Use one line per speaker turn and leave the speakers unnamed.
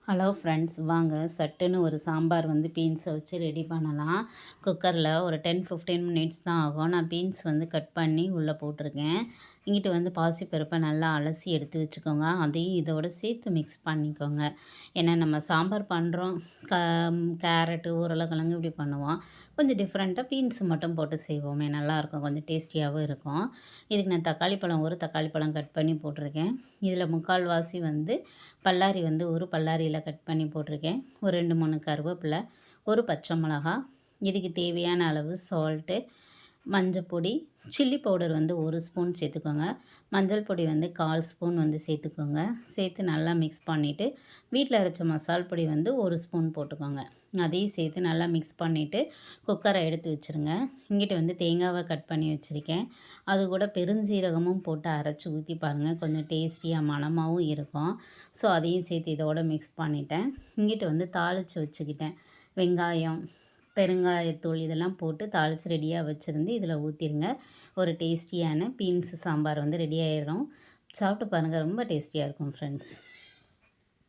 Hello friends, வாங்க சட்டுன்னு ஒரு சாம்பார் வந்து பீன்ஸை வச்சு ரெடி பண்ணலாம். குக்கரில் ஒரு 10-15 மினிட்ஸ் தான் ஆகும். நான் பீன்ஸ் வந்து கட் பண்ணி உள்ளே போட்டிருக்கேன். இங்கிட்டு வந்து பாசிப்பருப்பை நல்லா அலசி எடுத்து வச்சுக்கோங்க. அதையும் இதோட சேர்த்து மிக்ஸ் பண்ணிக்கோங்க. ஏன்னா நம்ம சாம்பார் பண்ணுறோம், க கேரட்டு உருளைக்கிழங்கு இப்படி பண்ணுவோம். கொஞ்சம் டிஃப்ரெண்ட்டாக பீன்ஸ் மட்டும் போட்டு செய்வோமே, நல்லாயிருக்கும், கொஞ்சம் டேஸ்டியாகவும் இருக்கும். இதுக்கு நான் ஒரு தக்காளி பழம் கட் பண்ணி போட்டிருக்கேன். இதில் முக்கால்வாசி வந்து பல்லாரி வந்து ஒரு பல்லாரியில் கட் பண்ணி போட்டிருக்கேன். ஒரு 2-3 கருவேப்பிலை, ஒரு பச்சை மிளகா, இதுக்கு தேவையான அளவு சால்ட்டு, மஞ்சப்பொடி, சில்லி பவுடர் வந்து 1 ஸ்பூன் சேர்த்துக்கோங்க. மஞ்சள் பொடி வந்து 1/4 ஸ்பூன் வந்து சேர்த்துக்கோங்க. சேர்த்து நல்லா மிக்ஸ் பண்ணிவிட்டு வீட்டில் அரைச்ச மசால் பொடி வந்து 1 ஸ்பூன் போட்டுக்கோங்க. அதையும் சேர்த்து நல்லா மிக்ஸ் பண்ணிவிட்டு குக்கரை எடுத்து வச்சுருங்க. இங்கிட்டு வந்து தேங்காவை கட் பண்ணி வச்சுருக்கேன். அது கூட பெருஞ்சீரகமும் போட்டு அரைச்சி ஊற்றி பாருங்கள், கொஞ்சம் டேஸ்டியாக மணமாகவும் இருக்கும். ஸோ அதையும் சேர்த்து இதோட மிக்ஸ் பண்ணிட்டேன். இங்கிட்டு வந்து தாளித்து வச்சுக்கிட்டேன். வெங்காயம், பெருங்காயத்தூள் இதெல்லாம் போட்டு தாளித்து ரெடியாக வச்சுருந்து இதில் ஊற்றிடுங்க. ஒரு டேஸ்டியான பீன்ஸ் சாம்பார் வந்து ரெடி ஆயிடும். சாப்பிட்டு பாருங்கள், ரொம்ப டேஸ்டியாக இருக்கும் ஃப்ரெண்ட்ஸ்.